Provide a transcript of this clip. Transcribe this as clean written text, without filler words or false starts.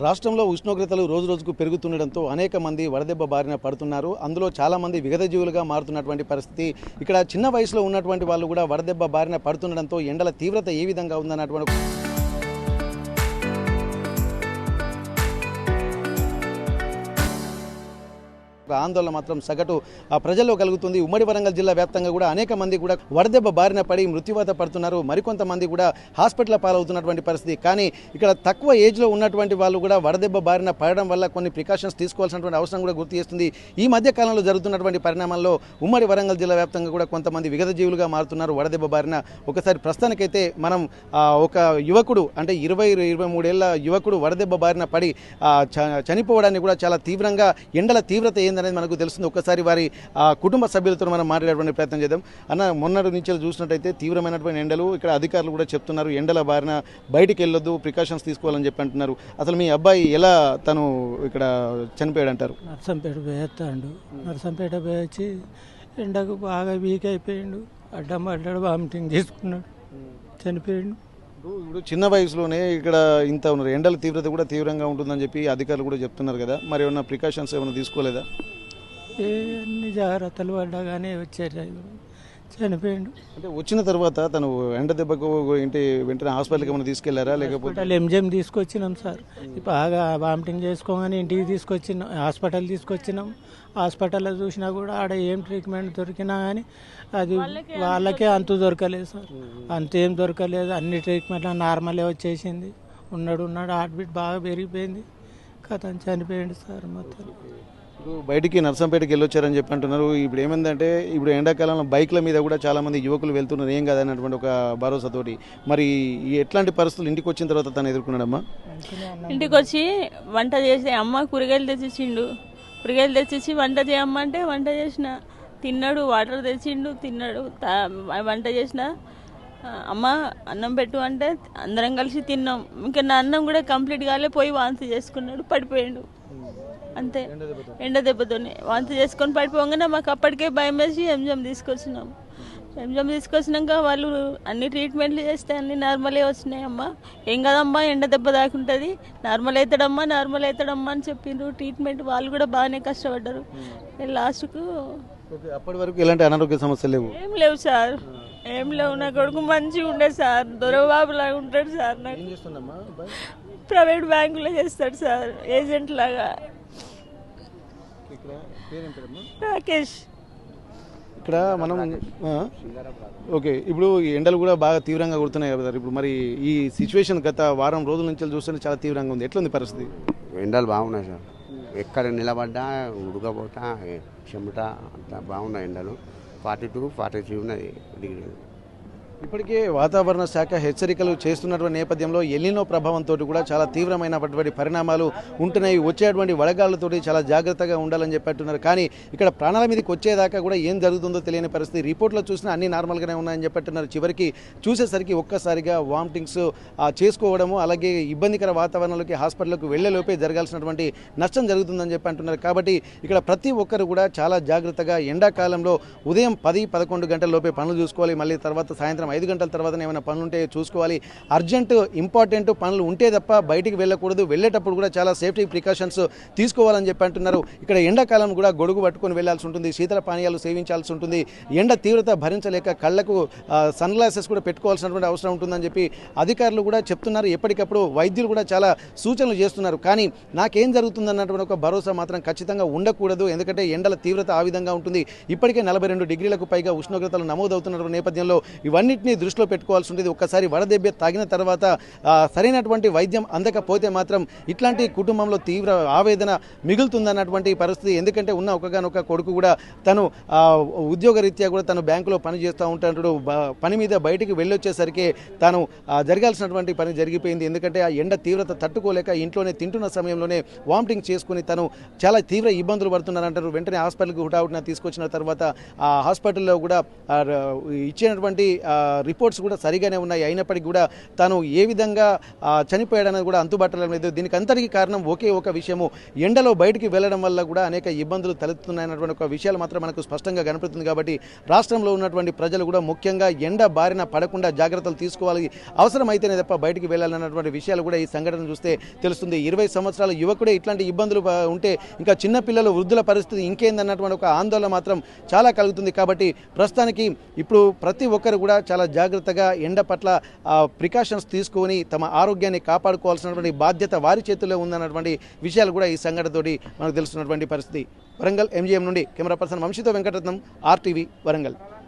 రాష్ట్రంలో ఉష్ణోగ్రతలు రోజురోజుకు పెరుగుతుండడంతో అనేక మంది వడదెబ్బ బారిన పడుతున్నారు. అందులో చాలా మంది విగతజీవులుగా మారుతున్నటువంటి పరిస్థితి. ఇక్కడ చిన్న వయసులో ఉన్నటువంటి వాళ్ళు కూడా వడదెబ్బ బారిన పడుతుండడంతో ఎండల తీవ్రత ఏ విధంగా ఉందన్నటువంటి ఆందోళన మాత్రం సగటు ప్రజల్లో కలుగుతుంది. ఉమ్మడి వరంగల్ జిల్లా వ్యాప్తంగా కూడా అనేక మంది కూడా వడదెబ్బ బారిన పడి మృత్యువాత పడుతున్నారు. మరికొంతమంది కూడా హాస్పిటల్ పాలవుతున్నటువంటి పరిస్థితి. కానీ ఇక్కడ తక్కువ ఏజ్లో ఉన్నటువంటి వాళ్ళు కూడా వడదెబ్బ బారిన పడడం వల్ల కొన్ని ప్రికాషన్స్ తీసుకోవాల్సినటువంటి అవసరం కూడా గుర్తు చేస్తుంది. ఈ మధ్య కాలంలో జరుగుతున్నటువంటి పరిణామాల్లో ఉమ్మడి వరంగల్ జిల్లా వ్యాప్తంగా కూడా కొంతమంది విగతజీవులుగా మారుతున్నారు వడదెబ్బ బారిన. ఒకసారి ప్రస్తుతానికైతే మనం ఒక యువకుడు అంటే 20-23 ఏళ్ల యువకుడు వడదెబ్బ బారిన పడి చనిపోవడాన్ని కూడా చాలా తీవ్రంగా ఎండల తీవ్రత అనేది మనకు తెలుస్తుంది. ఒక్కసారి వారి కుటుంబ సభ్యులతో మనం మాట్లాడేటువంటి ప్రయత్నం చేద్దాం. అన్న, మొన్నటి నుంచి చూసినట్టయితే తీవ్రమైనటువంటి ఎండలు, ఇక్కడ అధికారులు కూడా చెప్తున్నారు ఎండల బారిన బయటికి వెళ్ళొద్దు, ప్రికాషన్స్ తీసుకోవాలని చెప్పి అంటున్నారు. అసలు మీ అబ్బాయి ఎలా తను ఇక్కడ చనిపోయాడు అంటారు? నర్సంపేట పోయేస్తాడు. నర్సంపేట పోయి వచ్చి ఎండకు బాగా వీక్ అయిపోయాడు. అడ్డాడు వామిటింగ్ చేసుకున్నాడు, చనిపోయాడు. ఇప్పుడు చిన్న వయసులోనే ఇక్కడ ఇంత ఉన్నారు, ఎండల తీవ్రత కూడా తీవ్రంగా ఉంటుందని చెప్పి అధికారులు కూడా చెప్తున్నారు కదా, మరి ఏమన్నా ప్రికాషన్స్ ఏమైనా తీసుకోలేదా? అన్ని జాగ్రత్తలు పడ్డా కానీ వచ్చారు, చనిపోయాడు. అంటే వచ్చిన తర్వాత తను ఎండ దెబ్బకు ఏంటి వెంటనే హాస్పిటల్కి ఏమైనా తీసుకెళ్లారా? లేకపోతే ఎంజిఎం తీసుకొచ్చినాం సార్. బాగా వామిటింగ్ చేసుకోగానే ఇంటికి తీసుకొచ్చినాం, హాస్పిటల్ తీసుకొచ్చినాం. హాస్పిటల్లో చూసినా కూడా ఆడ ఏం ట్రీట్మెంట్ దొరికినా కానీ అది వాళ్ళకే అంతు దొరకలేదు సార్. అంతేం దొరకలేదు, అన్ని ట్రీట్మెంట్ నార్మలే వచ్చేసింది. ఉన్నాడు హార్ట్ బీట్ బాగా పెరిగిపోయింది, కథ చనిపోయింది సార్. మొత్తం ఇప్పుడు బయటికి నర్సంపేటకి వెళ్ళొచ్చారని చెప్పి అంటున్నారు. ఇప్పుడు ఏమైందంటే ఇప్పుడు ఎండాకాలంలో బైక్ల మీద కూడా చాలా మంది యువకులు వెళ్తున్నారు, ఏం కాదన్నటువంటి ఒక భరోసాతోటి. మరి ఎట్లాంటి పరిస్థితులు ఇంటికి వచ్చిన తర్వాత తను ఎదుర్కొన్నాడమ్మా? ఇంటికి వచ్చి వంట చేసి అమ్మ కూరగాయలు తెచ్చిచ్చిండు. కూరగాయలు తెచ్చిచ్చి వంట చేయమ్మంటే వంట చేసిన, తిన్నాడు. వాటర్ తెచ్చిండు, తిన్నాడు. వంట చేసిన అమ్మ అన్నం పెట్టు అంటే అందరం కలిసి తిన్నాం. ఇంకా నా అన్నం కూడా కంప్లీట్ కాలే, పోయి వాంతి చేసుకున్నాడు, పడిపోయాడు. అంతే, ఎండ దెబ్బతోనే వాంతి చేసుకొని పడిపోగానే మాకు అప్పటికే భయం వేసి ఎంజిఎం తీసుకొచ్చినాం. ఎంజిఎం తీసుకొచ్చినాక వాళ్ళు అన్ని ట్రీట్మెంట్లు చేస్తే అన్ని నార్మలే వచ్చినాయి. అమ్మ ఏం కదమ్మా, ఎండ దెబ్బ దాకుంటుంది, నార్మల్ అవుతాడమ్మా అని చెప్పిండ్రు. ట్రీట్మెంట్ వాళ్ళు కూడా బాగానే కష్టపడ్డారు. లాస్ట్కు అప్పటి వరకు ఎలాంటి అనారోగ్య సమస్యలు లేవు? ఏం లేవు సార్, ఏం లేవు. నా కొడుకు మంచిగా ఉండే సార్, దొరబాబు లాగా ఉంటాడు సార్. నాకు ప్రైవేట్ బ్యాంకులో చేస్తాడు సార్, ఏజెంట్ లాగా. రాకేష్. ఇక్కడ మనం ఓకే, ఇప్పుడు ఎండలు కూడా బాగా తీవ్రంగా కొడుతున్నాయి కదా. ఇప్పుడు మరి ఈ సిచ్యువేషన్ గత వారం రోజుల నుంచి చూస్తుంటే చాలా తీవ్రంగా ఉంది. ఎట్లా ఉంది పరిస్థితి? ఎండలు బాగున్నాయి సార్, ఎక్కడ నిలబడ్డా ఉడకపోతా చెమట అంతా బాగున్నాయి. ఎండలు 42-43 ఉన్నది డిగ్రీలు. ఇప్పటికే వాతావరణ శాఖ హెచ్చరికలు చేస్తున్నటువంటి నేపథ్యంలో ఎల్నినో ప్రభావంతో కూడా చాలా తీవ్రమైనటువంటి పరిణామాలు ఉంటున్నాయి. వచ్చేటువంటి వడగాళ్లతోటి చాలా జాగ్రత్తగా ఉండాలని చెప్పట్టున్నారు. కానీ ఇక్కడ ప్రాణాల మీదకి వచ్చేదాకా కూడా ఏం జరుగుతుందో తెలియని పరిస్థితి. రిపోర్ట్లో చూసినా అన్ని నార్మల్గానే ఉన్నాయని చెప్పట్టున్నారు. చివరికి చూసేసరికి ఒక్కసారిగా వామిటింగ్స్ చేసుకోవడము, అలాగే ఇబ్బందికర వాతావరణంలోకి హాస్పిటల్కి వెళ్లేలోపే జరగాల్సినటువంటి నష్టం జరుగుతుందని చెప్పి అంటున్నారు. కాబట్టి ఇక్కడ ప్రతి ఒక్కరు కూడా చాలా జాగ్రత్తగా ఎండాకాలంలో ఉదయం 10-11 గంటల లోపే పనులు చూసుకోవాలి. మళ్ళీ తర్వాత సాయంత్రం 5 గంటల తర్వాత ఏమైనా పనులు ఉంటే చూసుకోవాలి. అర్జెంట్ ఇంపార్టెంట్ పనులు ఉంటే తప్ప బయటికి వెళ్ళకూడదు. వెళ్ళేటప్పుడు కూడా చాలా సేఫ్టీ ప్రికాషన్స్ తీసుకోవాలని చెప్పి అంటున్నారు. ఇక్కడ ఎండాకాలం కూడా గొడుగు పట్టుకొని వెళ్లాల్సి ఉంటుంది, శీతల పానీయాలు సేవించాల్సి ఉంటుంది. ఎండ తీవ్రత భరించలేక కళ్లకు సన్ గ్లాసెస్ కూడా పెట్టుకోవాల్సినటువంటి అవసరం ఉంటుందని చెప్పి అధికారులు కూడా చెప్తున్నారు. ఎప్పటికప్పుడు వైద్యులు కూడా చాలా సూచనలు చేస్తున్నారు. కానీ నాకేం జరుగుతుందన్నటువంటి ఒక భరోసా మాత్రం ఖచ్చితంగా ఉండకూడదు. ఎందుకంటే ఎండల తీవ్రత ఆ విధంగా ఉంటుంది. ఇప్పటికే 42 డిగ్రీలకు పైగా ఉష్ణోగ్రతలు నమోదవుతున్న నేపథ్యంలో ఇవన్నీ దృష్టిలో పెట్టుకోవాల్సి ఉంటుంది. ఒక్కసారి వడదెబ్బ తాగిన తర్వాత సరైనటువంటి వైద్యం అందకపోతే మాత్రం ఇట్లాంటి కుటుంబంలో తీవ్ర ఆవేదన మిగులుతుందన్నటువంటి పరిస్థితి. ఎందుకంటే ఉన్న ఒకగానొక కొడుకు కూడా తను ఉద్యోగరీత్యా కూడా తను బ్యాంకులో పని చేస్తూ ఉంటాడు. పని మీద బయటికి వెళ్ళొచ్చేసరికి తాను జరగాల్సినటువంటి పని జరిగిపోయింది. ఎందుకంటే ఆ ఎండ తీవ్రత తట్టుకోలేక ఇంట్లోనే తింటున్న సమయంలోనే వామిటింగ్ చేసుకుని తను చాలా తీవ్ర ఇబ్బందులు పడుతున్నారంటారు. వెంటనే హాస్పిటల్కి హుటాహుటిన తీసుకొచ్చిన తర్వాత ఆ హాస్పిటల్లో కూడా ఇచ్చినటువంటి రిపోర్ట్స్ కూడా సరిగానే ఉన్నాయి. అయినప్పటికీ కూడా తాను ఏ విధంగా చనిపోయాడన్నది కూడా అంతుబాటడం లేదు. దీనికి అంతటికీ కారణం ఒకే ఒక విషయము, ఎండలో బయటికి వెళ్ళడం వల్ల కూడా అనేక ఇబ్బందులు తలెత్తున్నాయన్నటువంటి ఒక విషయాలు మాత్రం మనకు స్పష్టంగా కనపడుతుంది. కాబట్టి రాష్ట్రంలో ఉన్నటువంటి ప్రజలు కూడా ముఖ్యంగా ఎండ బారిన పడకుండా జాగ్రత్తలు తీసుకోవాలి, అవసరమైతేనే తప్ప బయటికి వెళ్ళాలన్నటువంటి విషయాలు కూడా ఈ సంఘటన చూస్తే తెలుస్తుంది. 20 సంవత్సరాల యువకుడే ఇట్లాంటి ఇబ్బందులు ఉంటే ఇంకా చిన్నపిల్లలు వృద్ధుల పరిస్థితి ఇంకేందన్నటువంటి ఒక ఆందోళన మాత్రం చాలా కలుగుతుంది. కాబట్టి ప్రస్తుతానికి ఇప్పుడు ప్రతి ఒక్కరు కూడా చాలా జాగ్రత్తగా ఎండ పట్ల ప్రికాషన్స్ తీసుకొని తమ ఆరోగ్యాన్ని కాపాడుకోవాల్సినటువంటి బాధ్యత వారి చేతుల్లో ఉందన్నటువంటి విషయాలు కూడా ఈ సంఘటనతోటి మనకు తెలుస్తున్నటువంటి పరిస్థితి. వరంగల్ MGM నుండి కెమెరా పర్సన్ వంశీతో వెంకటరత్నం, RTV వరంగల్.